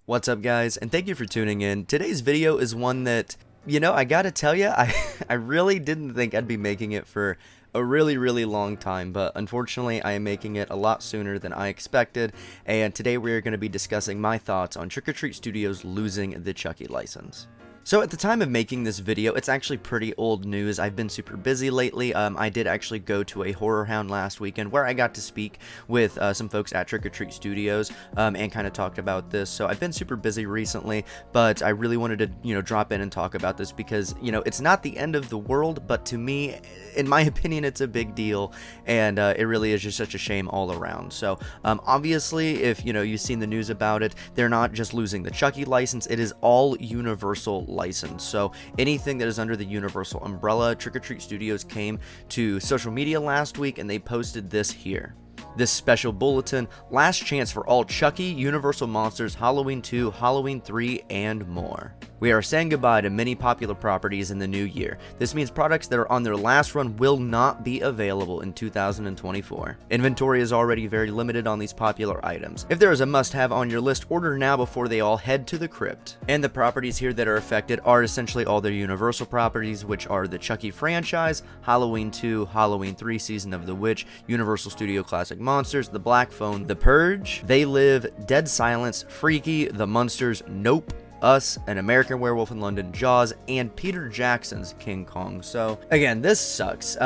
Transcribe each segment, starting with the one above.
What's up, guys, and thank you for tuning in. Today's video is one that, I gotta tell you, I really didn't think I'd be making it for a really long time, but unfortunately I am making it a lot sooner than I expected, and today we are going to be discussing my thoughts on Trick or Treat Studios losing the Chucky license. So at the time of making this video, it's actually pretty old news. I've been super busy lately. I did actually go to a Horror Hound last weekend where I got to speak with some folks at Trick or Treat Studios and kind of talked about this. So I've been super busy recently, but I really wanted to, drop in and talk about this because, it's not the end of the world, but to me, in my opinion, it's a big deal, and it really is just such a shame all around. So obviously, if, you've seen the news about it, they're not just losing the Chucky license, it is all Universal license. So anything that is under the Universal umbrella. Trick or Treat Studios came to social media last week and they posted this here. This special bulletin: last chance for all Chucky, Universal Monsters, Halloween 2, Halloween 3, and more. We are saying goodbye to many popular properties in the new year. This means products that are on their last run will not be available in 2024. Inventory is already very limited on these popular items. If there is a must-have on your list, order now before they all head to the crypt. And the properties here that are affected are essentially all their Universal properties, which are the Chucky franchise, Halloween 2, Halloween 3, Season of the Witch, Universal Studio Classic Monsters, The Black Phone, The Purge, They Live, Dead Silence, Freaky, The Munsters, Nope, Us, An American Werewolf in London, Jaws, and Peter Jackson's King Kong. So again, this sucks.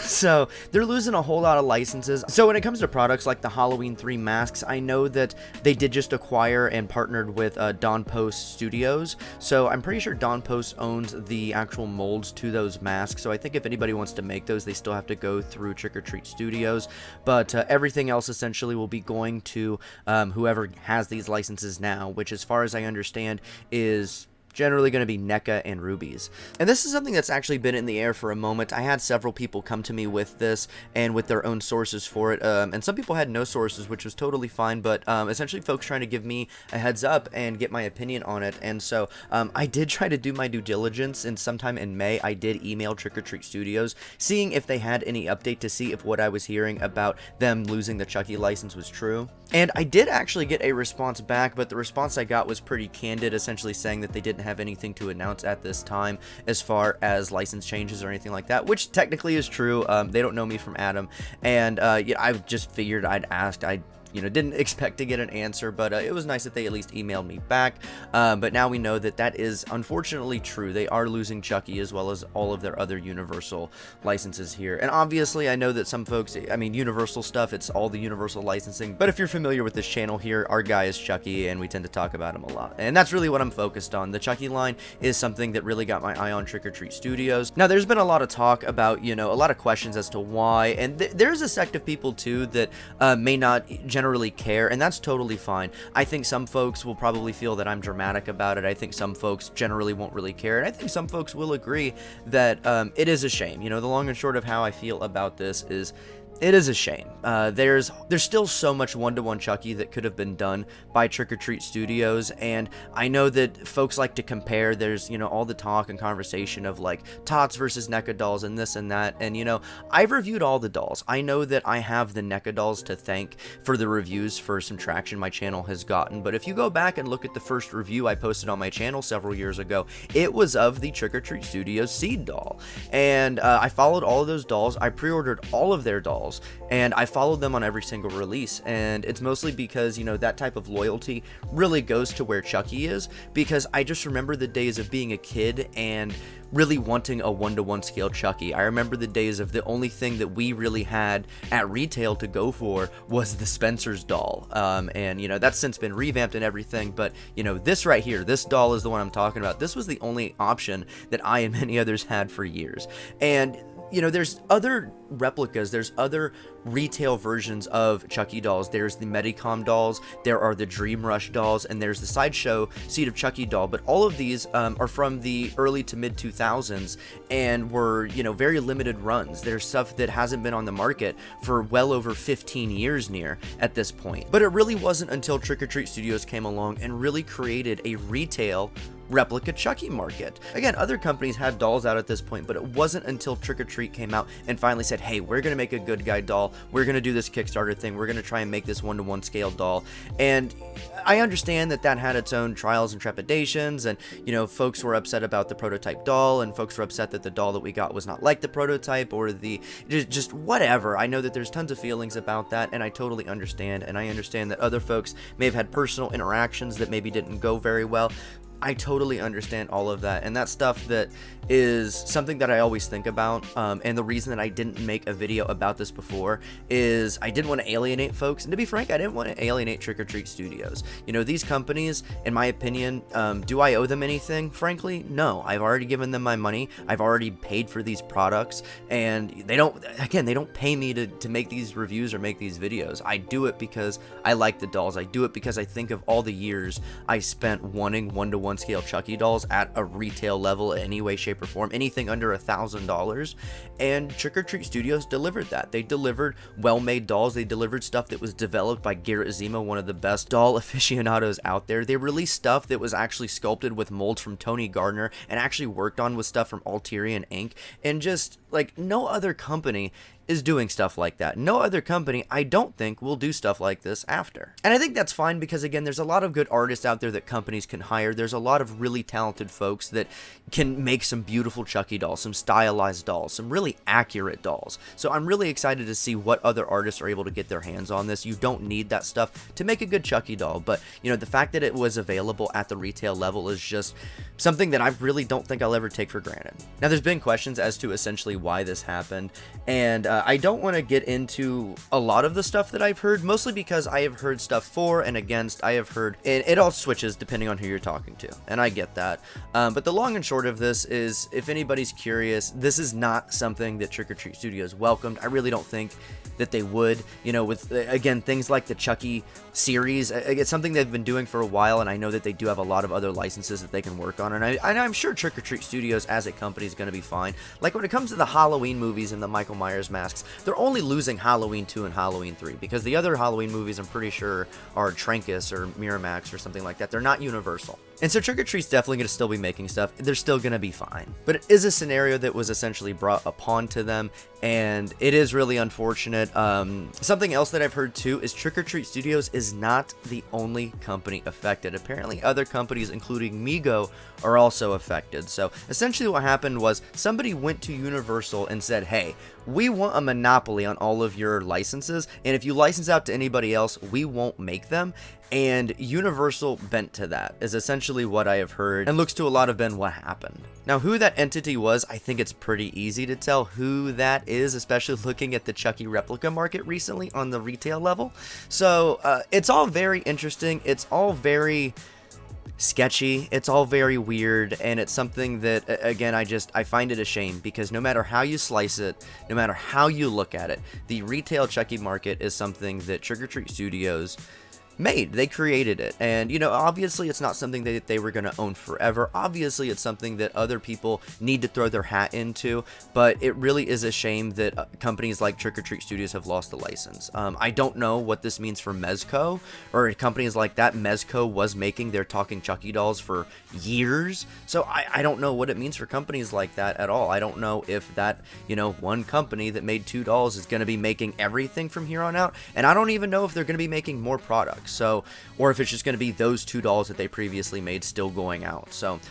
So they're losing a whole lot of licenses. So when it comes to products like the Halloween 3 masks, I know that they did just acquire and partnered with Don Post Studios. So I'm pretty sure Don Post owns the actual molds to those masks. So I think if anybody wants to make those, they still have to go through Trick or Treat Studios. But everything else essentially will be going to whoever has these licenses now, which, as far as I understand, is generally going to be NECA and Ruby's. And this is something that's actually been in the air for a moment. I had several people come to me with this and with their own sources for it, and some people had no sources, which was totally fine, but essentially folks trying to give me a heads up and get my opinion on it. And so I did try to do my due diligence, and sometime in May I did email Trick or Treat Studios seeing if they had any update to see if what I was hearing about them losing the Chucky license was true. And I did actually get a response back, but the response I got was pretty candid, essentially saying that they didn't have anything to announce at this time as far as license changes or anything like that, which technically is true. They don't know me from Adam, and I just figured I'd asked. I didn't expect to get an answer, but it was nice that they at least emailed me back. But now we know that that is unfortunately true. They are losing Chucky as well as all of their other Universal licenses here. And obviously, I know that some folks, Universal stuff, it's all the Universal licensing. But if you're familiar with this channel here, our guy is Chucky, and we tend to talk about him a lot. And that's really what I'm focused on. The Chucky line is something that really got my eye on Trick or Treat Studios. Now, there's been a lot of talk about, a lot of questions as to why. And there's a sect of people, too, that may not generally care, and that's totally fine. I think some folks will probably feel that I'm dramatic about it. I think some folks generally won't really care, and I think some folks will agree that it is a shame. The long and short of how I feel about this is it is a shame. There's still so much one-to-one Chucky that could have been done by Trick or Treat Studios, and I know that folks like to compare. There's, all the talk and conversation of like Tots versus NECA dolls and this and that, and I've reviewed all the dolls. I know that I have the NECA dolls to thank for the reviews for some traction my channel has gotten, but if you go back and look at the first review I posted on my channel several years ago, it was of the Trick or Treat Studios Seed doll, and I followed all of those dolls. I pre-ordered all of their dolls, and I followed them on every single release, and it's mostly because, that type of loyalty really goes to where Chucky is, because I just remember the days of being a kid and really wanting a one-to-one scale Chucky. I remember the days of the only thing that we really had at retail to go for was the Spencer's doll, and that's since been revamped and everything, but this right here, this doll is the one I'm talking about. This was the only option that I and many others had for years. And there's other replicas, there's other retail versions of Chucky dolls. There's the Medicom dolls, there are the Dream Rush dolls, and there's the Sideshow Seed of Chucky doll. But all of these are from the early to mid 2000s and were, very limited runs. There's stuff that hasn't been on the market for well over 15 years near at this point. But it really wasn't until Trick or Treat Studios came along and really created a retail replica Chucky market. Again, other companies had dolls out at this point, but it wasn't until Trick or Treat came out and finally said, hey, we're gonna make a good guy doll, we're gonna do this Kickstarter thing, we're gonna try and make this 1-to-1 scale doll. And I understand that that had its own trials and trepidations, and you know, folks were upset about the prototype doll, and folks were upset that the doll that we got was not like the prototype, or the just whatever. I know that there's tons of feelings about that, and I totally understand, and I understand that other folks may have had personal interactions that maybe didn't go very well. I totally understand all of that, and that stuff that is something that I always think about, and the reason that I didn't make a video about this before is I didn't want to alienate folks, and to be frank, I didn't want to alienate Trick or Treat Studios. You know, these companies, in my opinion, do I owe them anything? Frankly, no. I've already given them my money, I've already paid for these products, and they don't pay me to make these reviews or make these videos. I do it because I like the dolls, I do it because I think of all the years I spent wanting 1-to-1 scale Chucky dolls at a retail level in any way, shape, or form, anything under $1,000, and Trick or Treat Studios delivered that. They delivered well-made dolls, they delivered stuff that was developed by Garrett Zima, one of the best doll aficionados out there. They released stuff that was actually sculpted with molds from Tony Gardner and actually worked on with stuff from Alterian Inc., and just like no other company is doing stuff like that. No other company, I don't think, will do stuff like this after. And I think that's fine because, again, there's a lot of good artists out there that companies can hire. There's a lot of really talented folks that can make some beautiful Chucky dolls, some stylized dolls, some really accurate dolls. So I'm really excited to see what other artists are able to get their hands on this. You don't need that stuff to make a good Chucky doll, but, you know, the fact that it was available at the retail level is just something that I really don't think I'll ever take for granted. Now, there's been questions as to essentially why this happened, and I don't want to get into a lot of the stuff that I've heard, mostly because I have heard stuff for and against. I have heard, it all switches depending on who you're talking to, and I get that. But the long and short of this is, if anybody's curious, this is not something that Trick or Treat Studios welcomed. I really don't think that they would, you know, with, again, things like the Chucky series. It's something they've been doing for a while, and I know that they do have a lot of other licenses that they can work on, and I'm sure Trick or Treat Studios as a company is going to be fine. Like when it comes to the Halloween movies and the Michael Myers masks, they're only losing Halloween 2 and Halloween 3, because the other Halloween movies I'm pretty sure are Trancas or Miramax or something like that. They're not Universal. And so Trick or Treat's definitely going to still be making stuff. They're still going to be fine. But it is a scenario that was essentially brought upon to them, and it is really unfortunate. Something else that I've heard too is Trick or Treat Studios is not the only company affected. Apparently other companies, including Mego, are also affected. So essentially what happened was somebody went to Universal and said, hey, we want a monopoly on all of your licenses, and if you license out to anybody else, we won't make them. And Universal bent to that, is essentially what I have heard, and looks to a lot have been what happened. Now, who that entity was, I think it's pretty easy to tell who that is, especially looking at the Chucky replica market recently on the retail level. So it's all very interesting, it's all very sketchy, it's all very weird, and it's something that, again, I find it a shame, because no matter how you slice it, no matter how you look at it, the retail Chucky market is something that Trick or Treat Studios made. They created it, and you know, obviously it's not something that they were going to own forever. Obviously it's something that other people need to throw their hat into, but it really is a shame that companies like Trick or Treat Studios have lost the license. I don't know what this means for Mezco or companies like that. Mezco was making their talking Chucky dolls for years, so I don't know what it means for companies like that at all. I don't know if that, you know, one company that made 2 dolls is going to be making everything from here on out, and I don't even know if they're going to be making more products. So, or if it's just going to be those 2 dolls that they previously made still going out. So,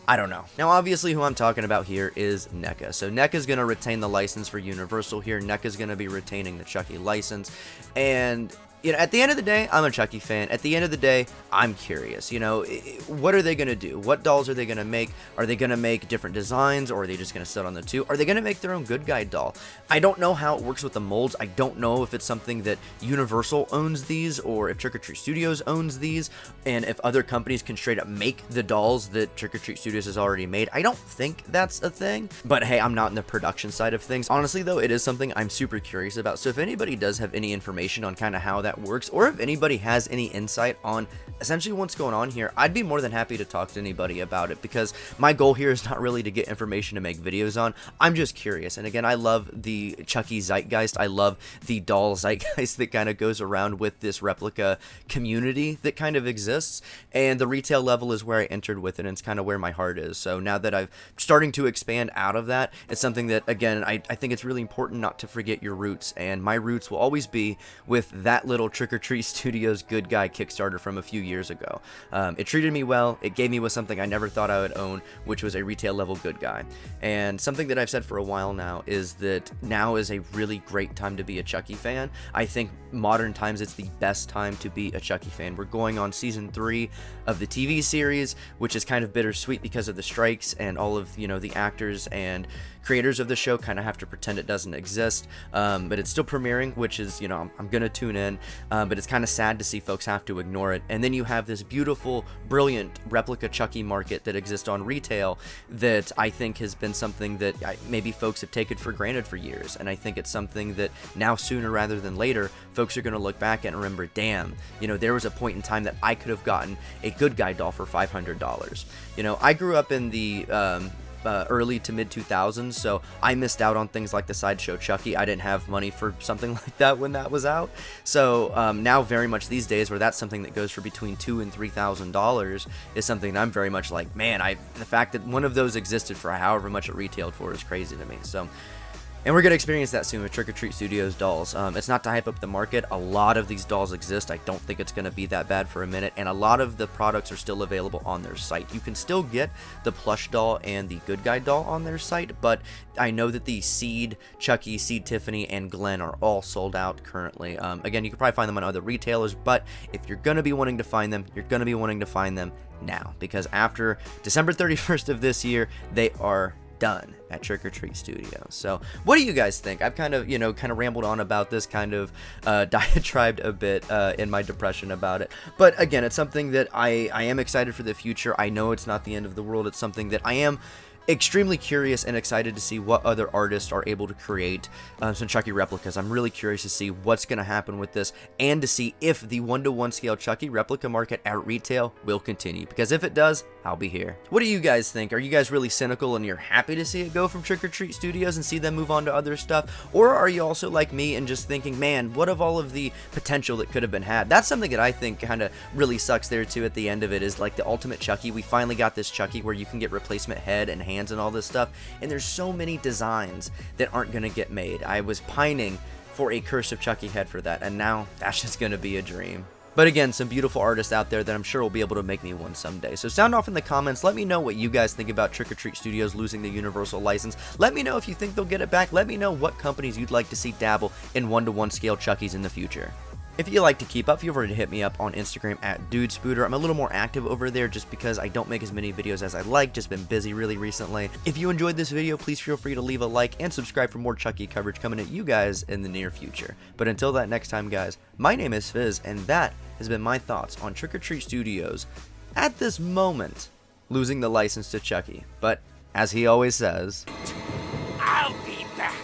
I don't know. Now, obviously, who I'm talking about here is NECA. So, NECA is going to retain the license for Universal here. NECA is going to be retaining the Chucky license. And, you know, at the end of the day, I'm a Chucky fan. At the end of the day, I'm curious. You know, what are they going to do? What dolls are they going to make? Are they going to make different designs, or are they just going to sit on the 2? Are they going to make their own good guy doll? I don't know how it works with the molds. I don't know if it's something that Universal owns these, or if Trick or Treat Studios owns these, and if other companies can straight up make the dolls that Trick or Treat Studios has already made. I don't think that's a thing, but hey, I'm not in the production side of things. Honestly, though, it is something I'm super curious about. So if anybody does have any information on kind of how that that works, or if anybody has any insight on essentially what's going on here, I'd be more than happy to talk to anybody about it, because my goal here is not really to get information to make videos on. I'm just curious. And again, I love the Chucky zeitgeist. I love the doll zeitgeist that kind of goes around with this replica community that kind of exists, and the retail level is where I entered with it, and it's kind of where my heart is. So now that I'm starting to expand out of that, it's something that, again, I think it's really important not to forget your roots, and my roots will always be with that little Trick or Treat Studios Good Guy Kickstarter from a few years ago. It treated me well. It gave me with something I never thought I would own, which was a retail level Good Guy. And something that I've said for a while now is that now is a really great time to be a Chucky fan. I think modern times it's the best time to be a Chucky fan. We're going on season 3 of the TV series, which is kind of bittersweet because of the strikes, and all of, you know, the actors and creators of the show kind of have to pretend it doesn't exist, but it's still premiering, which is, you know, I'm gonna tune in, but it's kind of sad to see folks have to ignore it. And then you have this beautiful, brilliant replica Chucky market that exists on retail that I think has been something that maybe folks have taken for granted for years, and I think it's something that now, sooner rather than later, folks are going to look back and remember, damn, you know, there was a point in time that I could have gotten a Good Guy doll for $500. You know, I grew up in the early to mid 2000s, so I missed out on things like the Sideshow Chucky. I didn't have money for something like that when that was out. So now, very much these days, where that's something that goes for between $2,000 and $3,000 is something that I'm very much like, man, the fact that one of those existed for however much it retailed for is crazy to me. So. And we're going to experience that soon with Trick or Treat Studios dolls. It's not to hype up the market. A lot of these dolls exist. I don't think it's going to be that bad for a minute. And a lot of the products are still available on their site. You can still get the plush doll and the Good Guy doll on their site, but I know that the Seed Chucky, Seed Tiffany, and Glenn are all sold out currently. Again, you can probably find them on other retailers, but if you're going to be wanting to find them, you're going to be wanting to find them now, because after December 31st of this year, they are done at Trick or Treat Studios. So what do you guys think? I've kind of, rambled on about this, kind of diatribed a bit in my depression about it. But again, it's something that I am excited for the future. I know it's not the end of the world. It's something that I am extremely curious and excited to see what other artists are able to create some Chucky replicas. I'm really curious to see what's going to happen with this, and to see if the 1-to-1 scale Chucky replica market at retail will continue, because if it does, I'll be here. What do you guys think? Are you guys really cynical and you're happy to see it go from Trick or Treat Studios and see them move on to other stuff? Or are you also like me and just thinking, man, what of all of the potential that could have been had? That's something that I think kind of really sucks there too at the end of it, is like the ultimate Chucky. We finally got this Chucky where you can get replacement head and hands and all this stuff, and there's so many designs that aren't going to get made. I was pining for a Curse of Chucky head for that, and now that's just going to be a dream. But again, some beautiful artists out there that I'm sure will be able to make me one someday. So sound off in the comments. Let me know what you guys think about Trick or Treat Studios losing the Universal license. Let me know if you think they'll get it back. Let me know what companies you'd like to see dabble in 1-to-1 scale Chuckies in the future. If you like to keep up, feel free to hit me up on Instagram at DudeSpooter. I'm a little more active over there just because I don't make as many videos as I'd like, just been busy really recently. If you enjoyed this video, please feel free to leave a like and subscribe for more Chucky coverage coming at you guys in the near future. But until that next time, guys, my name is Fizz, and that has been my thoughts on Trick or Treat Studios at this moment losing the license to Chucky. But as he always says, I'll be back.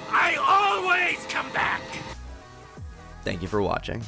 I always come back. thank you for watching.